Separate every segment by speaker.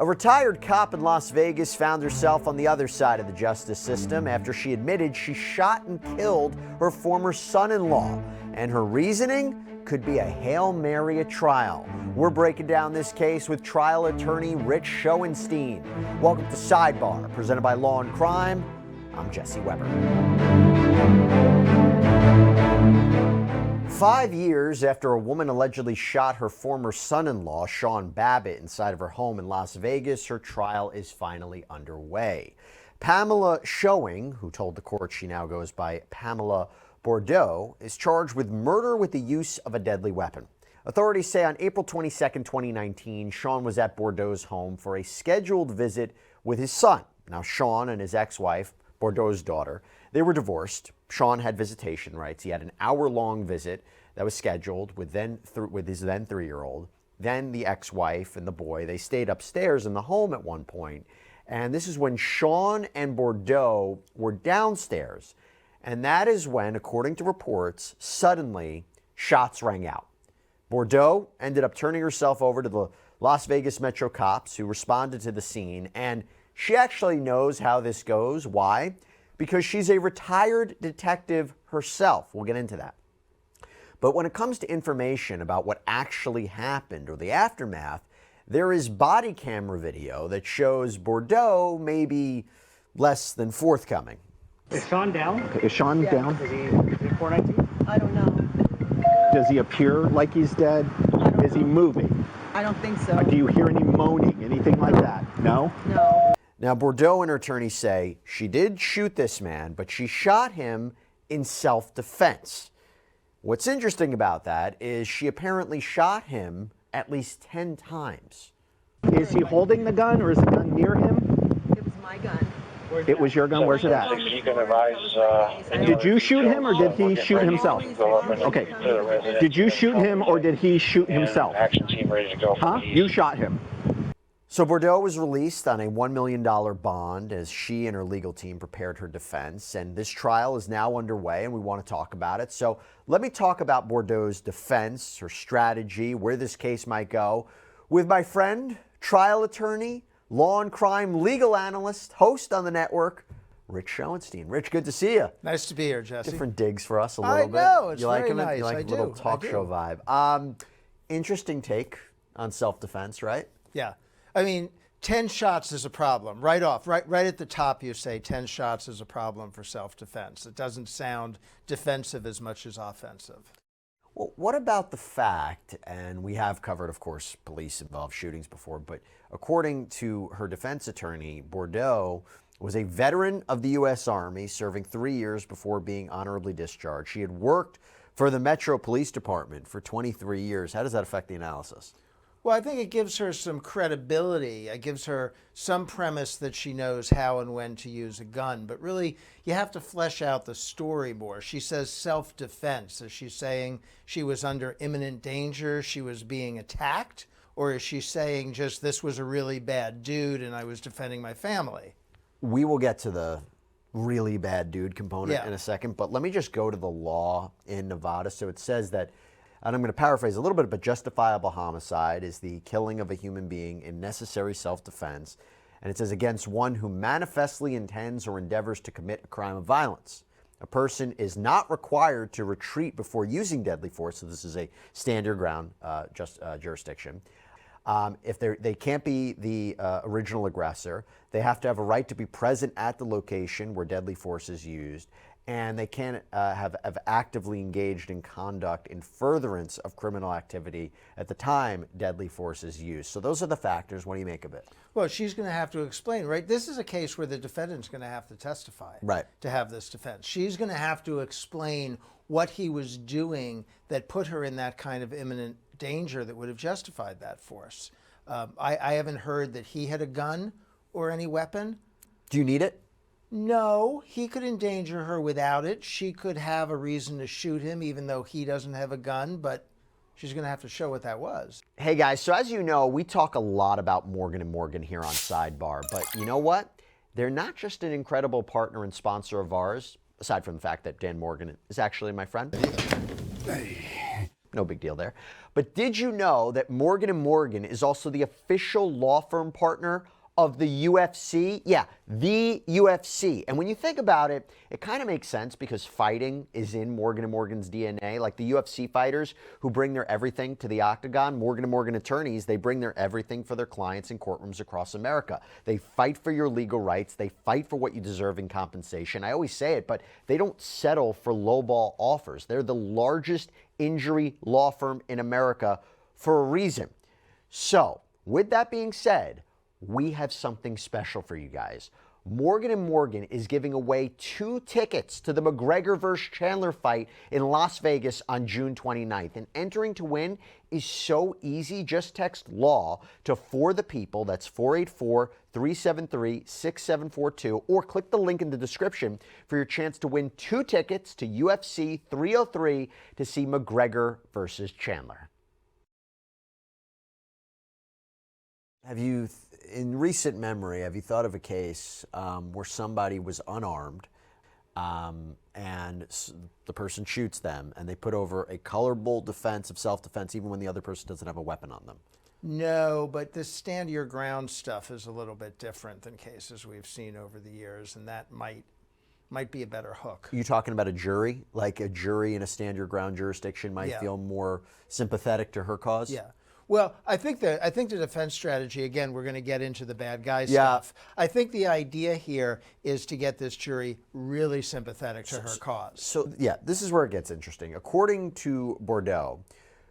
Speaker 1: A retired cop in Las Vegas found herself on the other side of the justice system after she admitted she shot and killed her former son-in-law. And her reasoning could be a Hail Mary at trial. We're breaking down this case with trial attorney Richard Schoenstein. Welcome to Sidebar, presented by Law&Crime. I'm Jesse Weber. 5 years after a woman allegedly shot her former son-in-law, Sean Babbitt, inside of her home in Las Vegas, her trial is finally underway. Pamela Schowing, who told the court she now goes by Pamela Bordeaux, is charged with murder with the use of a deadly weapon. Authorities say on April 22, 2019, Sean was at Bordeaux's home for a scheduled visit with his son. Now, Sean and his ex-wife, Bordeaux's daughter, they were divorced. Sean had visitation rights. He had an hour-long visit that was scheduled with his then 3-year-old. Then the ex-wife and the boy, they stayed upstairs in the home at one point. And this is when Sean and Bordeaux were downstairs. And that is when, according to reports, suddenly shots rang out. Bordeaux ended up turning herself over to the Las Vegas Metro cops who responded to the scene. And she actually knows how this goes. Why? Because she's a retired detective herself. We'll get into that. But when it comes to information about what actually happened or the aftermath, there is body camera video that shows Bordeaux maybe less than forthcoming.
Speaker 2: Is Sean down?
Speaker 3: Okay, is Sean down?
Speaker 2: Is he 419?
Speaker 4: I don't know.
Speaker 3: Does he appear like he's dead? Is he moving?
Speaker 4: I don't think so.
Speaker 3: Do you hear any moaning, anything like that? No?
Speaker 4: No.
Speaker 1: Now, Bordeaux and her attorney say she did shoot this man, but she shot him in self-defense. What's interesting about that is she apparently shot him at least 10 times.
Speaker 3: Is he holding the gun or is the gun near him?
Speaker 4: It was my gun.
Speaker 3: It was your gun? Where's it at?
Speaker 5: You can advise,
Speaker 3: Did you shoot him or did he shoot himself? Okay. Did you shoot him or did he shoot himself?
Speaker 5: Action team ready to go.
Speaker 3: Huh? You shot him.
Speaker 1: So Bordeaux was released on a $1 million bond as she and her legal team prepared her defense. And this trial is now underway and we want to talk about it. So let me talk about Bordeaux's defense, her strategy, where this case might go with my friend, trial attorney, Law&Crime legal analyst, host on the network, Richard Schoenstein. Rich, good to see you.
Speaker 6: Nice to be here, Jesse.
Speaker 1: Different digs for us a little bit.
Speaker 6: I know, it's
Speaker 1: you like
Speaker 6: very
Speaker 1: him?
Speaker 6: nice.
Speaker 1: You like
Speaker 6: I
Speaker 1: a little
Speaker 6: do.
Speaker 1: talk show vibe. Interesting take on self-defense, right?
Speaker 6: Yeah. I mean, 10 shots is a problem. Right off, right at the top you say 10 shots is a problem for self-defense. It doesn't sound defensive as much as offensive.
Speaker 1: Well, what about the fact, and we have covered, of course, police-involved shootings before, but according to her defense attorney, Bordeaux was a veteran of the U.S. Army, serving 3 years before being honorably discharged. She had worked for the Metro Police Department for 23 years. How does that affect the analysis?
Speaker 6: Well, I think it gives her some credibility. It gives her some premise that she knows how and when to use a gun. But really, you have to flesh out the story more. She says self-defense. Is she saying she was under imminent danger, she was being attacked? Or is she saying just this was a really bad dude and I was defending my family?
Speaker 1: We will get to the really bad dude component in a second, but let me just go to the law in Nevada. So it says that, and I'm going to paraphrase a little bit, but justifiable homicide is the killing of a human being in necessary self-defense. And it says against one who manifestly intends or endeavors to commit a crime of violence. A person is not required to retreat before using deadly force. So this is a stand your ground jurisdiction. If they can't be the original aggressor, they have to have a right to be present at the location where deadly force is used. And they can't have actively engaged in conduct in furtherance of criminal activity at the time deadly force is used. So those are the factors. What do you make of it?
Speaker 6: Well, she's going to have to explain, right? This is a case where the defendant's going to have to testify to have this defense. She's going to have to explain what he was doing that put her in that kind of imminent danger that would have justified that force. I haven't heard that he had a gun or any weapon.
Speaker 1: Do you need it?
Speaker 6: No, he could endanger her without it. She could have a reason to shoot him even though he doesn't have a gun, but she's going to have to show what that was.
Speaker 1: Hey guys, so as you know, we talk a lot about Morgan & Morgan here on Sidebar, but you know what? They're not just an incredible partner and sponsor of ours, aside from the fact that Dan Morgan is actually my friend. no big deal there. But did you know that Morgan & Morgan is also the official law firm partner of the UFC? Yeah, the UFC. And when you think about it, it kind of makes sense because fighting is in Morgan & Morgan's DNA. Like the UFC fighters who bring their everything to the octagon, Morgan & Morgan attorneys, they bring their everything for their clients in courtrooms across America. They fight for your legal rights. They fight for what you deserve in compensation. I always say it, but they don't settle for lowball offers. They're the largest injury law firm in America for a reason. So, with that being said, we have something special for you guys. Morgan & Morgan is giving away 2 tickets to the McGregor vs. Chandler fight in Las Vegas on June 29th. And entering to win is so easy. Just text LAW to For the People. That's 484-373-6742. Or click the link in the description for your chance to win 2 tickets to UFC 303 to see McGregor vs. Chandler. Have you, in recent memory, have you thought of a case where somebody was unarmed and the person shoots them and they put over a colorable defense of self-defense even when the other person doesn't have a weapon on them?
Speaker 6: No, but this stand your ground stuff is a little bit different than cases we've seen over the years, and that might be a better hook.
Speaker 1: Are you talking about a jury? Like a jury in a stand your ground jurisdiction might feel more sympathetic to her cause?
Speaker 6: Yeah. Well, I think the defense strategy, again, we're going to get into the bad guy stuff. I think the idea here is to get this jury really sympathetic to her cause.
Speaker 1: So, yeah, this is where it gets interesting. According to Bordeaux,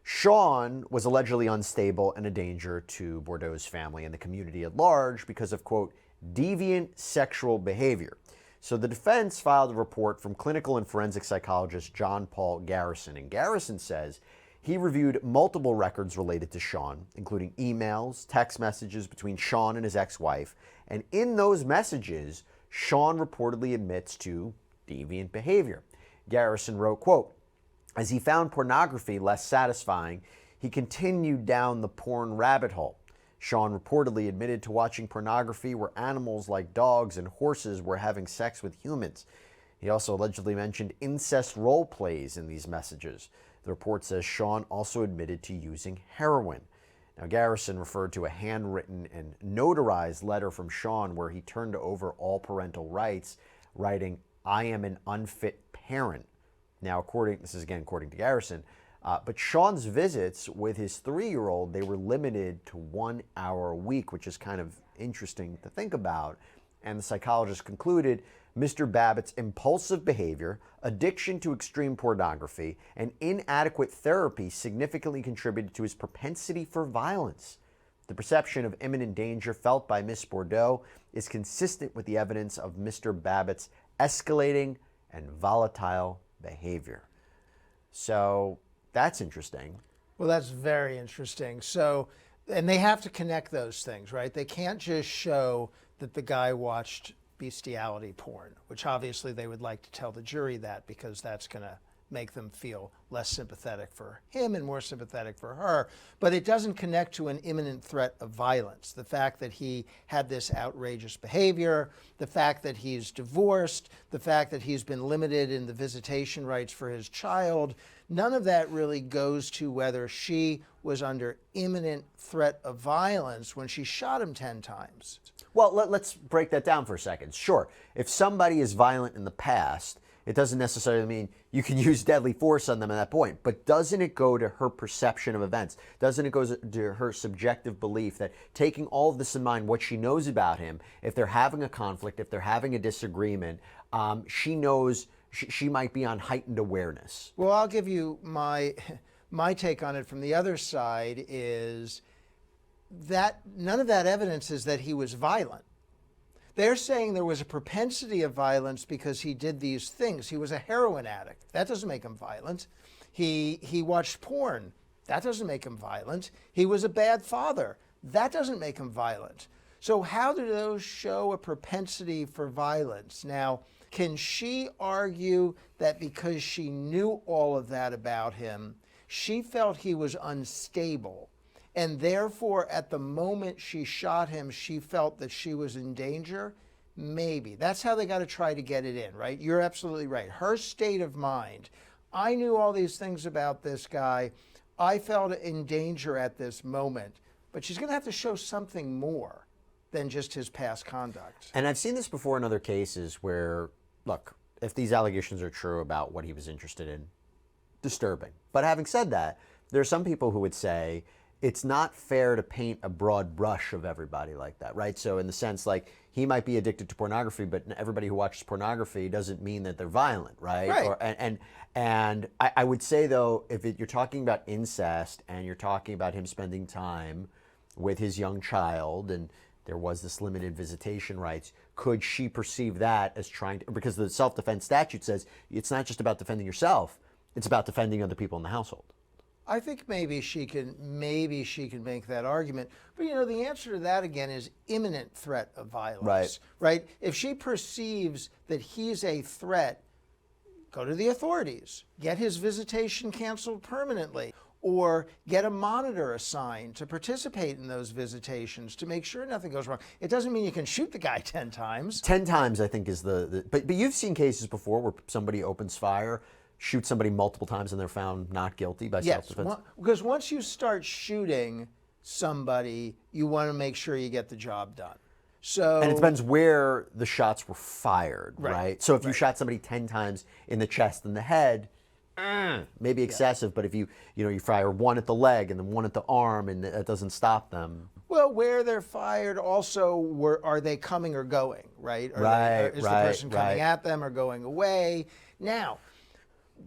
Speaker 1: Sean was allegedly unstable and a danger to Bordeaux's family and the community at large because of, quote, deviant sexual behavior. So the defense filed a report from clinical and forensic psychologist John Paul Garrison. And Garrison says he reviewed multiple records related to Sean, including emails, text messages between Sean and his ex-wife. And in those messages, Sean reportedly admits to deviant behavior. Garrison wrote, quote, as he found pornography less satisfying, he continued down the porn rabbit hole. Sean reportedly admitted to watching pornography where animals like dogs and horses were having sex with humans. He also allegedly mentioned incest role plays in these messages. The report says Sean also admitted to using heroin. Now, Garrison referred to a handwritten and notarized letter from Sean where he turned over all parental rights, writing, I am an unfit parent. Now, this is again according to Garrison, but Sean's visits with his 3-year-old, they were limited to 1 hour a week, which is kind of interesting to think about. And the psychologist concluded Mr. Babbitt's impulsive behavior, addiction to extreme pornography, and inadequate therapy significantly contributed to his propensity for violence. The perception of imminent danger felt by Miss Bordeaux is consistent with the evidence of Mr. Babbitt's escalating and volatile behavior. So that's interesting.
Speaker 6: Well, that's very interesting. So, and they have to connect those things, right? They can't just show that the guy watched bestiality porn, which obviously they would like to tell the jury that because that's going to make them feel less sympathetic for him and more sympathetic for her. But it doesn't connect to an imminent threat of violence. The fact that he had this outrageous behavior, the fact that he's divorced, the fact that he's been limited in the visitation rights for his child, none of that really goes to whether she was under imminent threat of violence when she shot him 10 times.
Speaker 1: Well, let's break that down for a second. Sure, if somebody is violent in the past, it doesn't necessarily mean you can use deadly force on them at that point. But doesn't it go to her perception of events? Doesn't it go to her subjective belief that taking all of this in mind, what she knows about him, if they're having a conflict, if they're having a disagreement, she knows she might be on heightened awareness?
Speaker 6: Well, I'll give you my take on it from the other side is that none of that evidence is that he was violent. They're saying there was a propensity of violence because he did these things. He was a heroin addict. That doesn't make him violent. He watched porn. That doesn't make him violent. He was a bad father. That doesn't make him violent. So how do those show a propensity for violence? Now, can she argue that because she knew all of that about him, she felt he was unstable, and therefore at the moment she shot him, she felt that she was in danger? Maybe. That's how they got to try to get it in, right? You're absolutely right. Her state of mind, I knew all these things about this guy. I felt in danger at this moment. But she's going to have to show something more than just his past conduct.
Speaker 1: And I've seen this before in other cases where, look, if these allegations are true about what he was interested in, disturbing. But having said that, there are some people who would say it's not fair to paint a broad brush of everybody like that, right? So in the sense, like, he might be addicted to pornography, but everybody who watches pornography doesn't mean that they're violent, right?
Speaker 6: Right.
Speaker 1: And I would say, though, if you're talking about incest and you're talking about him spending time with his young child, and there was this limited visitation rights, could she perceive that as trying to, because the self-defense statute says it's not just about defending yourself, it's about defending other people in the household.
Speaker 6: I think maybe she can make that argument. But the answer to that again is imminent threat of violence. Right? If she perceives that he's a threat, go to the authorities. Get his visitation canceled permanently. Or get a monitor assigned to participate in those visitations to make sure nothing goes wrong. It doesn't mean you can shoot the guy 10 times.
Speaker 1: 10 times, I think, is but you've seen cases before where somebody opens fire, shoots somebody multiple times, and they're found not guilty by self-defense?
Speaker 6: Yes, because once you start shooting somebody, you want to make sure you get the job done. So,
Speaker 1: and it depends where the shots were fired, right? So if you shot somebody 10 times in the chest and the head, maybe excessive, but if you fire one at the leg and then one at the arm, and that doesn't stop them.
Speaker 6: Well, where they're fired, also, are they coming or going, right? Is the person coming at them or going away? Now,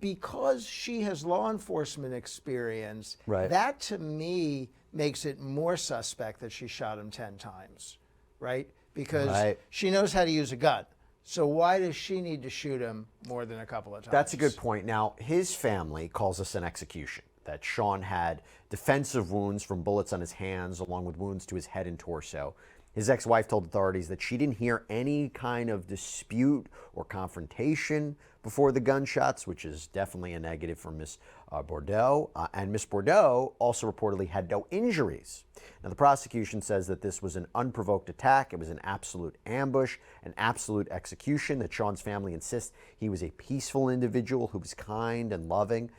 Speaker 6: because she has law enforcement experience, that to me makes it more suspect that she shot him 10 times, right? Because she knows how to use a gun. So why does she need to shoot him more than a couple of times?
Speaker 1: That's a good point. Now, his family calls this an execution, that Sean had defensive wounds from bullets on his hands along with wounds to his head and torso. His ex-wife told authorities that she didn't hear any kind of dispute or confrontation before the gunshots, which is definitely a negative for Miss Bordeaux. And Miss Bordeaux also reportedly had no injuries. Now, the prosecution says that this was an unprovoked attack. It was an absolute ambush, an absolute execution, that Sean's family insists he was a peaceful individual who was kind and loving.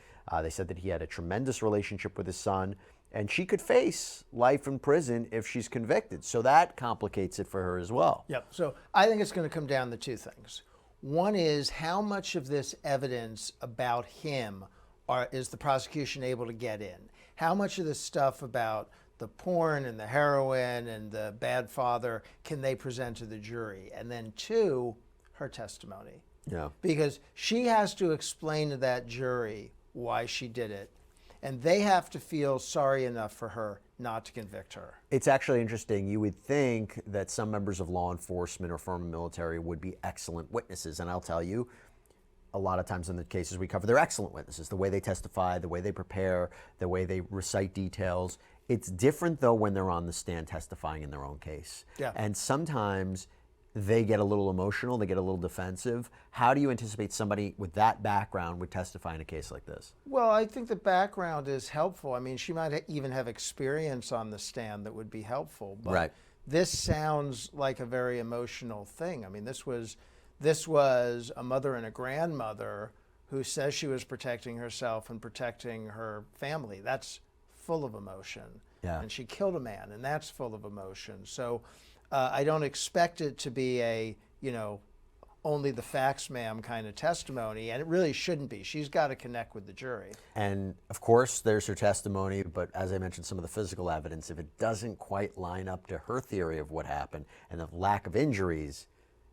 Speaker 1: They said that he had a tremendous relationship with his son, and she could face life in prison if she's convicted. So that complicates it for her as well.
Speaker 6: Yep. So I think it's going to come down to two things. One is, how much of this evidence about him is the prosecution able to get in? How much of this stuff about the porn and the heroin and the bad father can they present to the jury? And then two, her testimony.
Speaker 1: Yeah.
Speaker 6: Because she has to explain to that jury why she did it. And they have to feel sorry enough for her not to convict her.
Speaker 1: It's actually interesting. You would think that some members of law enforcement or former military would be excellent witnesses. And I'll tell you, a lot of times in the cases we cover, they're excellent witnesses. The way they testify, the way they prepare, the way they recite details. It's different, though, when they're on the stand testifying in their own case.
Speaker 6: Yeah.
Speaker 1: And sometimes they get a little emotional, they get a little defensive. How do you anticipate somebody with that background would testify in a case like this?
Speaker 6: Well, I think the background is helpful. I mean, she might even have experience on the stand that would be helpful. But this sounds like a very emotional thing. I mean, this was a mother and a grandmother who says she was protecting herself and protecting her family. That's full of emotion.
Speaker 1: Yeah.
Speaker 6: And she killed a man, and that's full of emotion. So I don't expect it to be a, only the facts, ma'am, kind of testimony, and it really shouldn't be. She's got to connect with the jury.
Speaker 1: And of course, there's her testimony, but as I mentioned, some of the physical evidence, if it doesn't quite line up to her theory of what happened and the lack of injuries.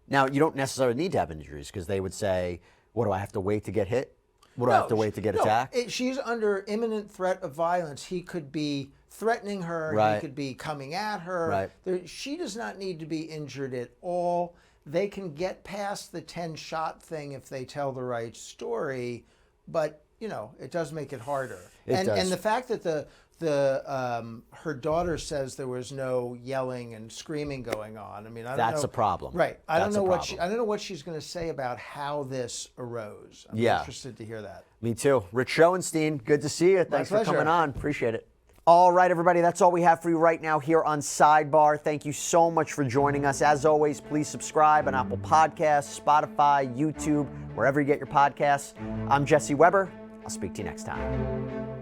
Speaker 1: Now, you don't necessarily need to have injuries, because they would say, what, do I have to wait to get hit? What, do I have to wait to get attacked?
Speaker 6: She's under imminent threat of violence. He could be threatening her. He could be coming at her. She does not need to be injured at all. They can get past the 10-shot thing if they tell the right story, but it does make it harder. And the fact that her daughter says there was no yelling and screaming going on. I mean, I don't know.
Speaker 1: That's a problem.
Speaker 6: Right. I don't know what she's going to say about how this arose. I'm interested to hear that.
Speaker 1: Me too. Rich Schoenstein, good to see you. Thanks for coming on. Appreciate it. All right, everybody, that's all we have for you right now here on Sidebar. Thank you so much for joining us. As always, please subscribe on Apple Podcasts, Spotify, YouTube, wherever you get your podcasts. I'm Jesse Weber. I'll speak to you next time.